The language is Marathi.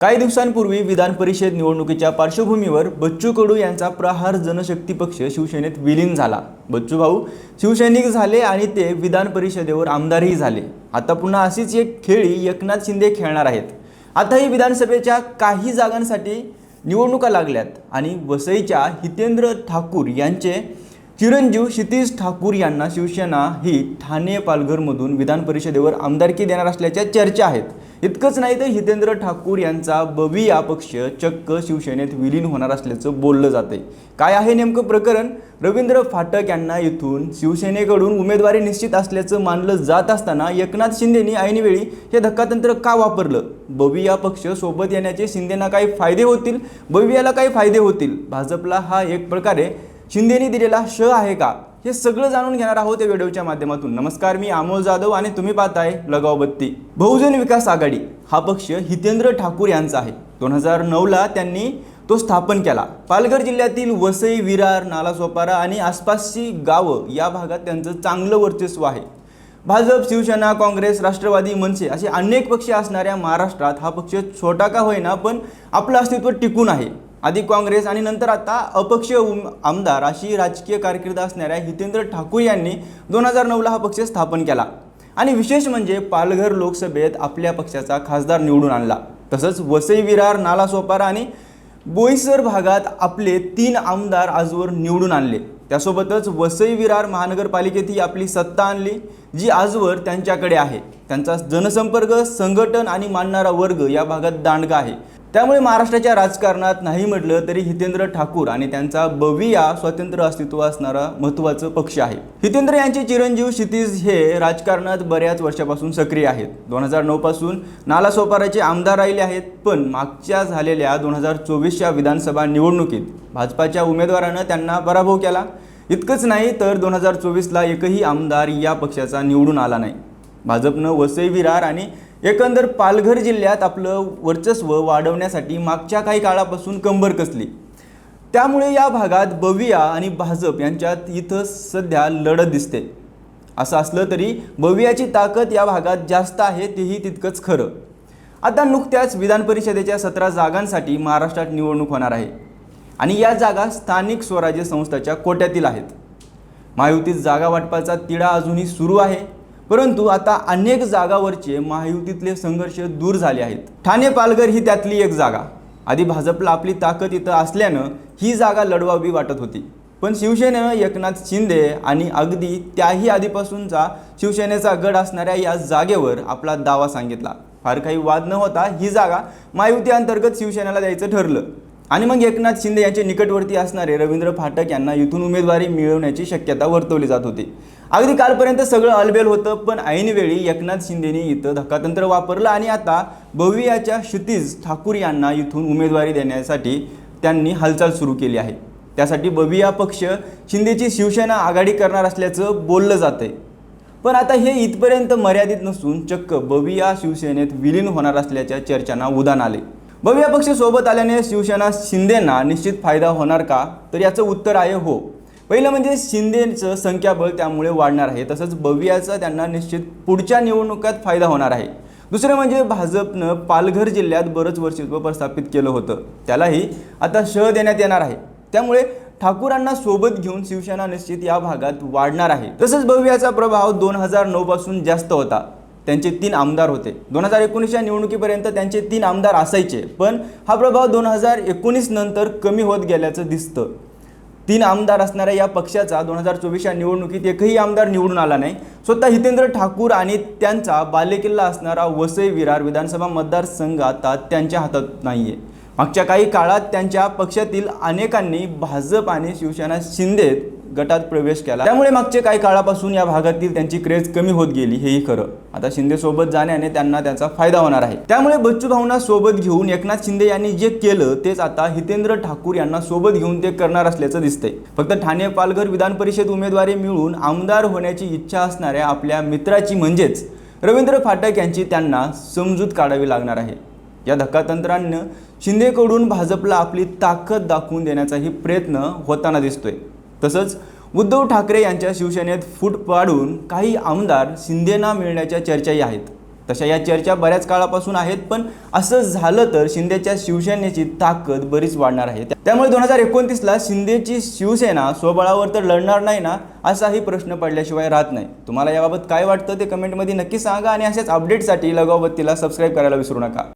काही दिवसांपूर्वी विधान परिषद निवडणुकीच्या पार्श्वभूमीवर बच्चू कडू यांचा प्रहार जनशक्ती पक्ष शिवसेनेत विलीन झाला। बच्चू भाऊ शिवसैनिक झाले आणि ते विधान परिषदेवर आमदारही झाले। आता पुन्हा अशीच एक खेळी एकनाथ शिंदे खेळणार आहेत। आताही विधानसभेच्या काही जागांसाठी निवडणुका लागल्यात आणि वसईच्या हितेंद्र ठाकूर यांचे चिरंजीव क्षितिज ठाकूर यांना शिवसेना ही ठाणे पालघरमधून विधान परिषदेवर आमदारकी देणार असल्याच्या चर्चा आहेत। इतकंच नाही तर हितेंद्र ठाकूर यांचा बविया पक्ष चक्क शिवसेनेत विलीन होणार असल्याचं बोललं जाते। काय आहे नेमकं प्रकरण? रवींद्र फाटक यांना इथून शिवसेनेकडून उमेदवारी निश्चित असल्याचं मानलं जात असताना एकनाथ शिंदेंनी ऐनवेळी हे धक्कातंत्र का वापरलं? बविया पक्ष सोबत येण्याचे शिंदेंना काही फायदे होतील? बवियाला काही फायदे होतील? भाजपला हा एक प्रकारे शिंदेंनी दिलेला श आहे का? हे सगळं जाणून घेणार आहोत या व्हिडिओच्या माध्यमातून। नमस्कार, मी अमोल जाधव आणि तुम्ही पाहताय लगाव बत्ती। बहुजन विकास आघाडी हा पक्ष हितेंद्र ठाकूर यांचा आहे। 2009ला त्यांनी तो स्थापन केला। पालघर जिल्ह्यातील वसई, विरार, नालासोपारा आणि आसपासची गावं या भागात त्यांचं चांगलं वर्चस्व आहे। भाजप, शिवसेना, काँग्रेस, राष्ट्रवादी, मनसे असे अनेक पक्ष असणाऱ्या महाराष्ट्रात हा पक्ष छोटा का होईना पण आपलं अस्तित्व टिकून आहे। आधी काँग्रेस आणि नंतर आता अपक्ष आमदार अशी राजकीय कारकीर्द असणाऱ्या हितेंद्र ठाकूर यांनी 2009ला हा पक्ष स्थापन केला आणि विशेष म्हणजे पालघर लोकसभेत आपल्या पक्षाचा खासदार निवडून आणला। तसंच वसई, विरार, नालासोपारा आणि बोईसर भागात आपले 3 आमदार आजवर निवडून आणले। त्यासोबतच वसई विरार महानगरपालिकेतही आपली सत्ता आणली जी आजवर त्यांच्याकडे आहे। त्यांचा जनसंपर्क, संघटन आणि मानणारा वर्ग या भागात दांडगा आहे। त्यामुळे महाराष्ट्राच्या राजकारणात नाही म्हटलं तरी हितेंद्र ठाकूर आणि त्यांचा बविया स्वतंत्र अस्तित्व असणारा महत्त्वाचं पक्ष आहे। हितेंद्र यांचे चिरंजीव क्षितिज हे राजकारणात बऱ्याच वर्षापासून सक्रिय आहेत। 2009 पासून नालासोपाराचे आमदार राहिले आहेत, पण मागच्या झालेल्या 2024च्या विधानसभा निवडणुकीत भाजपाच्या उमेदवारानं त्यांना पराभव केला। इतकंच नाही तर 2024ला एकही आमदार या पक्षाचा निवडून आला नाही। भाजपनं वसई, विरार आणि एकंदर पालघर जिल्ह्यात आपलं वर्चस्व वाढवण्यासाठी मागच्या काही काळापासून कंबर कसली। त्यामुळे या भागात बविया आणि भाजप यांच्यात इथं सध्या लढत दिसते। असं असलं तरी बवियाची ताकद या भागात जास्त आहे, तेही तितकंच खरं। आता नुकत्याच विधान परिषदेच्या 17 जागांसाठी महाराष्ट्रात निवडणूक होणार आहे आणि या जागा स्थानिक स्वराज्य संस्थांच्या कोट्यातील आहेत। महायुतीत जागा वाटपाचा तिढा अजूनही सुरू आहे, परंतु आता अनेक जागावरचे महायुतीतले संघर्ष दूर झाले आहेत। ठाणे पालघर ही त्यातली एक जागा। आधी भाजपला आपली ताकद इथं असल्यानं ही जागा लढवावी वाटत होती, पण शिवसेनेनं एकनाथ शिंदे आणि अगदी त्याही आधीपासूनचा शिवसेनेचा गड असणाऱ्या या जागेवर आपला दावा सांगितला। फार काही वाद न होता ही जागा महायुती अंतर्गत शिवसेनेला द्यायचं ठरलं आणि मग एकनाथ शिंदे यांचे निकटवर्ती असणारे रवींद्र फाटक यांना इथून उमेदवारी मिळवण्याची शक्यता वर्तवली जात होती। अगदी कालपर्यंत सगळं अलबेल होतं, पण ऐनवेळी एकनाथ शिंदेंनी इथं धक्कातंत्र वापरलं आणि आता बवियाच्या क्षितिज ठाकूर यांना इथून उमेदवारी देण्यासाठी त्यांनी हालचाल सुरू केली आहे। त्यासाठी बविया पक्ष शिंदेची शिवसेना आघाडी करणार असल्याचं बोललं जातंय, पण आता हे इथपर्यंत मर्यादित नसून चक्क बविया शिवसेनेत विलीन होणार असल्याच्या चर्चांना उधाण आले। बविया पक्ष सोबत आल्याने शिवसेना शिंदेंना निश्चित फायदा होणार का? तर याचं उत्तर आहे हो। पहिलं म्हणजे शिंदेचं संख्याबळ त्यामुळे वाढणार आहे, तसंच बवियाचा त्यांना निश्चित पुढच्या निवडणुकात फायदा होणार आहे। दुसरं म्हणजे भाजपनं पालघर जिल्ह्यात बरंच वर्चस्व प्रस्थापित केलं होतं, त्यालाही आता श देण्यात येणार आहे। त्यामुळे ठाकूरांना सोबत घेऊन शिवसेना निश्चित या भागात वाढणार आहे। तसंच बवियाचा प्रभाव 2009 पासून जास्त होता। त्यांचे 3 आमदार होते। 2019च्या निवडणुकीपर्यंत त्यांचे 3 आमदार असायचे, पण हा प्रभाव 2019 नंतर कमी होत गेल्याचं दिसतं। 3 आमदार असणाऱ्या या पक्षाचा 2024च्या निवडणुकीत एकही आमदार निवडून आला नाही। स्वतः हितेंद्र ठाकूर आणि त्यांचा बालेकिल्ला असणारा वसई विरार विधानसभा मतदारसंघ आता त्यांच्या हातात नाहीये। मागच्या काही काळात त्यांच्या पक्षातील अनेकांनी भाजप आणि शिवसेना शिंदे गटात प्रवेश केला, त्यामुळे मागच्या काही काळापासून या भागातील त्यांची क्रेज कमी होत गेली, हेही खरं। आता शिंदे सोबत जाण्याने त्यांना त्याचा फायदा होणार आहे। त्यामुळे बच्चू भाऊंना सोबत घेऊन एकनाथ शिंदे यांनी जे केलं तेच आता हितेंद्र ठाकूर यांना सोबत घेऊन ते करणार असल्याचं दिसतंय। फक्त ठाणे पालघर विधान परिषद उमेदवारी मिळवून आमदार होण्याची इच्छा असणाऱ्या आपल्या मित्राची म्हणजेच रवींद्र फाटक यांची त्यांना समजूत काढावी लागणार आहे। या धक्कातंत्रानं शिंदेकडून भाजपला आपली ताकद दाखवून देण्याचाही प्रयत्न होताना दिसतोय। तसंच उद्धव ठाकरे यांच्या शिवसेनेत फूट पाडून काही आमदार शिंदेंना मिळण्याच्या चर्चाही आहेत। तशा या चर्चा बऱ्याच काळापासून आहेत, पण असं झालं तर शिंदेच्या शिवसेनेची ताकद बरीच वाढणार आहे. त्यामुळे 2029ला शिंदेची शिवसेना स्वबळावर तर लढणार नाही ना, असाही प्रश्न पडल्याशिवाय राहत नाही. तुम्हाला याबाबत काय वाटतं ते कमेंटमध्ये नक्की सांगा आणि अशाच अपडेटसाठी लगाव बत्तीला सबस्क्राईब करायला विसरू नका.